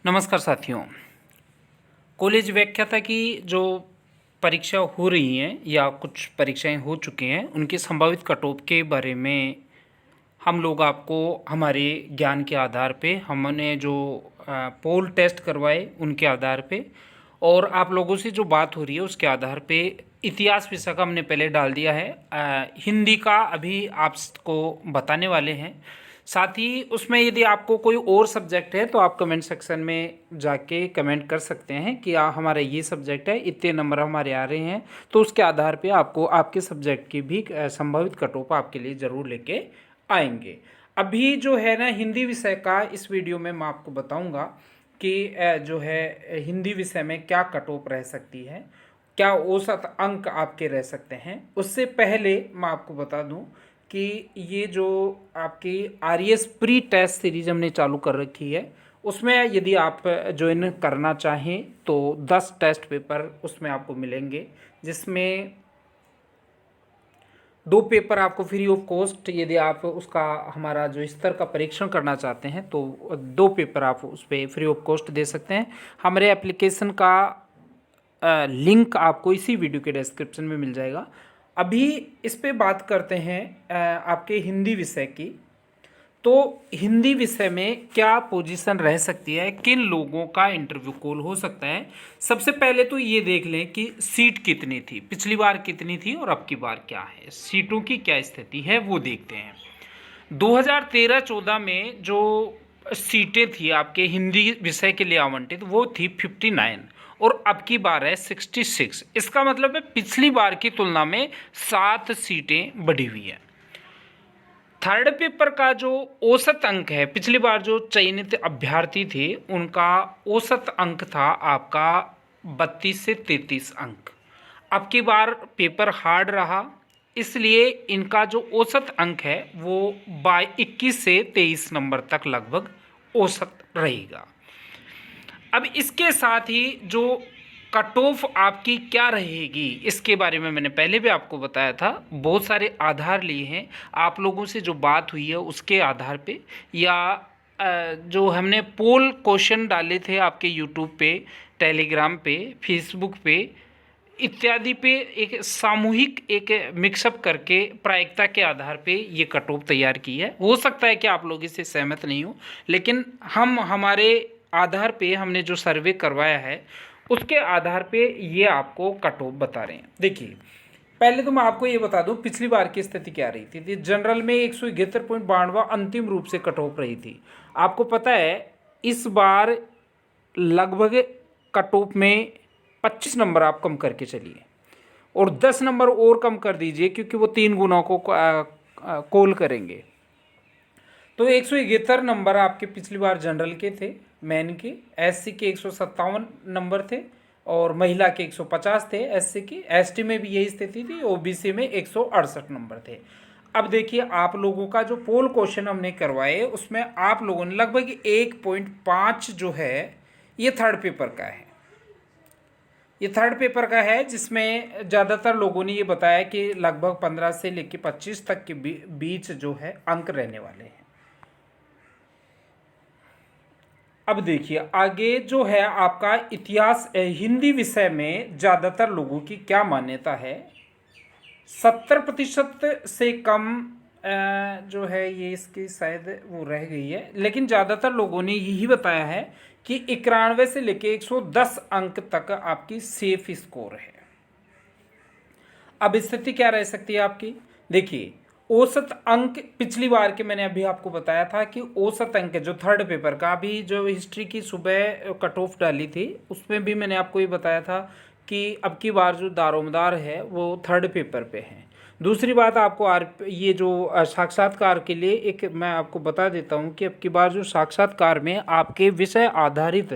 नमस्कार साथियों। कॉलेज व्याख्याता की जो परीक्षा हो रही हैं या कुछ परीक्षाएं हो चुकी हैं उनकी संभावित कट ऑफ के बारे में हम लोग आपको हमारे ज्ञान के आधार पे हमने जो पोल टेस्ट करवाए उनके आधार पे और आप लोगों से जो बात हो रही है उसके आधार पे इतिहास विषय का हमने पहले डाल दिया है। हिंदी का अभी आपको बताने वाले हैं। साथ ही उसमें यदि आपको कोई और सब्जेक्ट है तो आप कमेंट सेक्शन में जाके कमेंट कर सकते हैं कि हमारा ये सब्जेक्ट है, इतने नंबर हमारे आ रहे हैं, तो उसके आधार पे आपको आपके सब्जेक्ट की भी संभावित कट ऑफ आपके लिए ज़रूर लेके आएंगे। अभी जो है ना हिंदी विषय का इस वीडियो में मैं आपको बताऊंगा कि जो है हिंदी विषय में क्या कट ऑफ रह सकती है, क्या औसत अंक आपके रह सकते हैं। उससे पहले मैं आपको बता दूं कि ये जो आपकी आरएस प्री टेस्ट सीरीज हमने चालू कर रखी है उसमें यदि आप ज्वाइन करना चाहें तो 10 टेस्ट पेपर उसमें आपको मिलेंगे, जिसमें 2 पेपर आपको फ्री ऑफ कॉस्ट, यदि आप उसका हमारा जो स्तर का परीक्षण करना चाहते हैं तो 2 पेपर आप उस पर फ्री ऑफ कॉस्ट दे सकते हैं। हमारे एप्लीकेशन का लिंक आपको इसी वीडियो के डिस्क्रिप्शन में मिल जाएगा। अभी इस पे बात करते हैं आपके हिंदी विषय की। तो हिंदी विषय में क्या पोजीशन रह सकती है, किन लोगों का इंटरव्यू कॉल हो सकता है। सबसे पहले तो ये देख लें कि सीट कितनी थी, पिछली बार कितनी थी और अब की बार क्या है, सीटों की क्या स्थिति है वो देखते हैं। 2013-14 में जो सीटें थी आपके हिंदी विषय के लिए आवंटित वो थी 59 और अब की बार है 66। इसका मतलब है पिछली बार की तुलना में 7 सीटें बढ़ी हुई है। थर्ड पेपर का जो औसत अंक है, पिछली बार जो चयनित अभ्यर्थी थे उनका औसत अंक था आपका 32 से 33 अंक। अब की बार पेपर हार्ड रहा, इसलिए इनका जो औसत अंक है वो 21 से 23 नंबर तक लगभग औसत रहेगा। अब इसके साथ ही जो कट ऑफ आपकी क्या रहेगी इसके बारे में मैंने पहले भी आपको बताया था। बहुत सारे आधार लिए हैं, आप लोगों से जो बात हुई है उसके आधार पे या जो हमने पोल क्वेश्चन डाले थे आपके यूट्यूब पे, टेलीग्राम पे, फेसबुक पे इत्यादि पे, एक सामूहिक एक मिक्सअप करके प्रायिकता के आधार पे ये कट ऑफ तैयार की है। हो सकता है कि आप लोग इससे सहमत नहीं हो, लेकिन हम हमारे आधार पे हमने जो सर्वे करवाया है उसके आधार पे ये आपको कट ऑफ बता रहे हैं। देखिए, पहले तो मैं आपको ये बता दूं पिछली बार की स्थिति क्या रही थी। जनरल में 171.92 अंतिम रूप से कट ऑफ रही थी। आपको पता है इस बार लगभग कट ऑफ में 25 नंबर आप कम करके चलिए और 10 नंबर और कम कर दीजिए, क्योंकि वो 3 गुना को कॉल करेंगे। तो 171 नंबर आपके पिछली बार जनरल के थे, मैन के, एससी के 157 नंबर थे और महिला के 150 थे एससी की। एसटी में भी यही स्थिति थी, ओबीसी में 168 नंबर थे। अब देखिए, आप लोगों का जो पोल क्वेश्चन हमने करवाए उसमें आप लोगों ने लगभग 1.5 जो है ये थर्ड पेपर का है। ये थर्ड पेपर का है, जिसमें ज़्यादातर लोगों ने ये बताया कि लगभग 15 से लेकर 25 तक के बीच जो है अंक रहने वाले हैं। अब देखिए आगे जो है आपका इतिहास हिंदी विषय में ज़्यादातर लोगों की क्या मान्यता है। 70% से कम जो है ये इसकी शायद वो रह गई है, लेकिन ज़्यादातर लोगों ने यही बताया है कि 91 से लेके 110 अंक तक आपकी सेफ स्कोर है। अब स्थिति क्या रह सकती है आपकी। देखिए, औसत अंक पिछली बार के मैंने अभी आपको बताया था कि औसत अंक जो थर्ड पेपर का, अभी जो हिस्ट्री की सुबह कट ऑफ डाली थी उसमें भी मैंने आपको ये बताया था कि अब की बार जो दारोमदार है वो थर्ड पेपर पे है। दूसरी बात आपको ये जो साक्षात्कार के लिए एक मैं आपको बता देता हूँ कि अब की बार जो साक्षात्कार में आपके विषय आधारित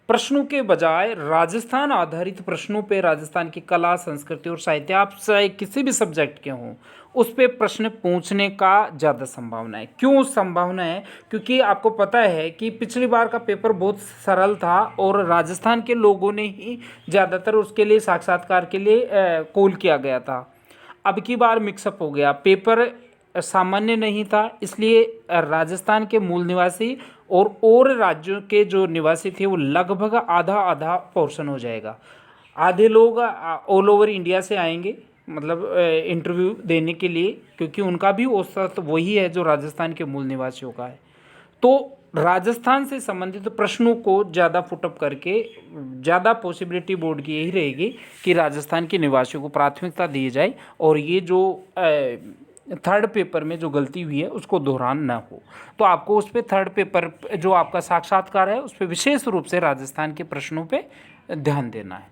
प्रश्नों के बजाय राजस्थान आधारित प्रश्नों पे, राजस्थान की कला, संस्कृति और साहित्य, आप चाहे किसी भी सब्जेक्ट के हों, उस पे प्रश्न पूछने का ज़्यादा संभावना है। क्यों संभावना है? क्योंकि आपको पता है कि पिछली बार का पेपर बहुत सरल था और राजस्थान के लोगों ने ही ज़्यादातर उसके लिए साक्षात्कार के लिए कॉल किया गया था। अब की बार मिक्सअप हो गया, पेपर सामान्य नहीं था, इसलिए राजस्थान के मूल निवासी और राज्यों के जो निवासी थे वो लगभग आधा आधा पोर्शन हो जाएगा। आधे लोग ऑल ओवर इंडिया से आएंगे, मतलब इंटरव्यू देने के लिए, क्योंकि उनका भी औसत वही है जो राजस्थान के मूल निवासियों का है। तो राजस्थान से संबंधित प्रश्नों को ज़्यादा फुटअप करके ज़्यादा पॉसिबिलिटी बोर्ड की यही रहेगी कि राजस्थान के निवासियों को प्राथमिकता दी जाए और ये जो थर्ड पेपर में जो गलती हुई है उसको दोहरान ना हो। तो आपको उस पर थर्ड पेपर जो आपका साक्षात्कार है उस पर विशेष रूप से राजस्थान के प्रश्नों पे ध्यान देना है।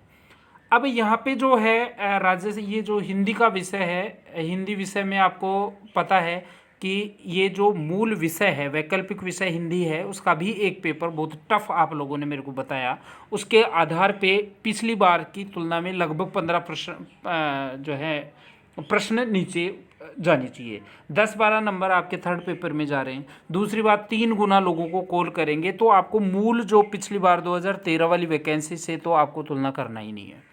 अब यहाँ पे जो है राज्य से ये जो हिंदी का विषय है, हिंदी विषय में आपको पता है कि ये जो मूल विषय है, वैकल्पिक विषय हिंदी है, उसका भी एक पेपर बहुत टफ आप लोगों ने मेरे को बताया। उसके आधार पे पिछली बार की तुलना में लगभग 15 प्रश्न नीचे जाने चाहिए। 10-12 नंबर आपके थर्ड पेपर में जा रहे हैं। दूसरी बात, 3 गुना लोगों को कॉल करेंगे तो आपको मूल जो पिछली बार 2013 वाली वैकेंसी से तो आपको तुलना करना ही नहीं है।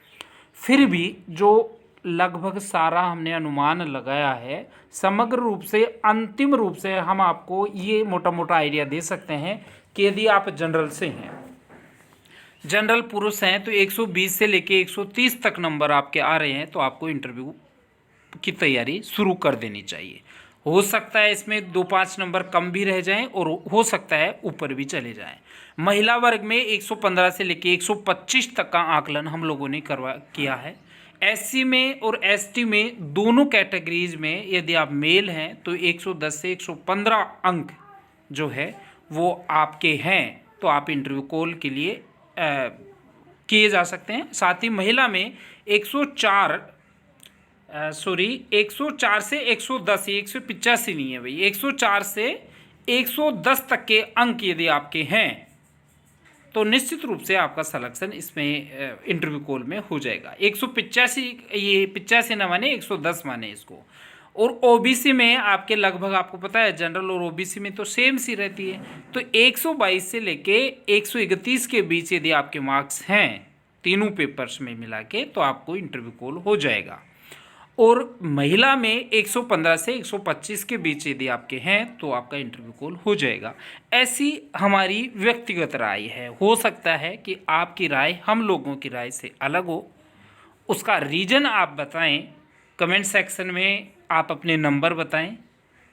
फिर भी जो लगभग सारा हमने अनुमान लगाया है, समग्र रूप से अंतिम रूप से हम आपको ये मोटा मोटा आइडिया दे सकते हैं कि यदि आप जनरल से हैं, जनरल पुरुष हैं, तो 120 से लेके 130 तक नंबर आपके आ रहे हैं तो आपको इंटरव्यू की तैयारी शुरू कर देनी चाहिए। हो सकता है इसमें 2-5 नंबर कम भी रह जाएं और हो सकता है ऊपर भी चले जाएं। महिला वर्ग में 115 से लेके 125 तक का आकलन हम लोगों ने किया है। एससी में और एसटी में दोनों कैटेगरीज में यदि आप मेल हैं तो 110 से 115 अंक जो है वो आपके हैं तो आप इंटरव्यू कॉल के लिए किए जा सकते हैं। साथ ही महिला में 104 से 110, 185 नहीं है भाई, 104 से 110 तक के अंक यदि आपके हैं तो निश्चित रूप से आपका सिलेक्शन इसमें इंटरव्यू कॉल में हो जाएगा। 185, ये 85 ना माने 110 माने इसको। और ओबीसी में आपके लगभग, आपको पता है जनरल और ओबीसी में तो सेम सी रहती है, तो 122 से लेके 131 के बीच यदि आपके मार्क्स हैं तीनों पेपर्स में मिला के तो आपको इंटरव्यू कॉल हो जाएगा। और महिला में 115 से 125 के बीच यदि आपके हैं तो आपका इंटरव्यू कॉल हो जाएगा। ऐसी हमारी व्यक्तिगत राय है। हो सकता है कि आपकी राय हम लोगों की राय से अलग हो, उसका रीज़न आप बताएं, कमेंट सेक्शन में आप अपने नंबर बताएं।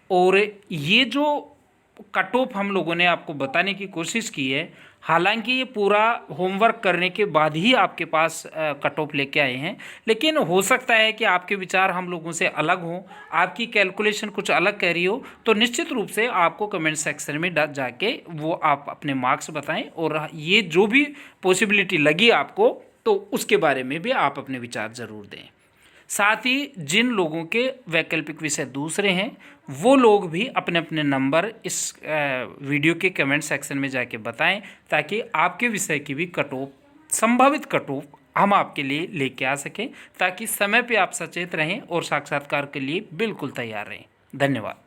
और ये जो कट ऑफ हम लोगों ने आपको बताने की कोशिश की है, हालांकि ये पूरा होमवर्क करने के बाद ही आपके पास कट ऑफ लेके आए हैं, लेकिन हो सकता है कि आपके विचार हम लोगों से अलग हों, आपकी कैलकुलेशन कुछ अलग कह रही हो, तो निश्चित रूप से आपको कमेंट सेक्शन में जाके वो आप अपने मार्क्स बताएं और ये जो भी पॉसिबिलिटी लगी आपको तो उसके बारे में भी आप अपने विचार ज़रूर दें। साथ ही जिन लोगों के वैकल्पिक विषय दूसरे हैं वो लोग भी अपने अपने नंबर इस वीडियो के कमेंट सेक्शन में जाके बताएं ताकि आपके विषय की भी कट ऑफ, संभावित कट ऑफ हम आपके लिए लेके आ सकें, ताकि समय पे आप सचेत रहें और साक्षात्कार के लिए बिल्कुल तैयार रहें। धन्यवाद।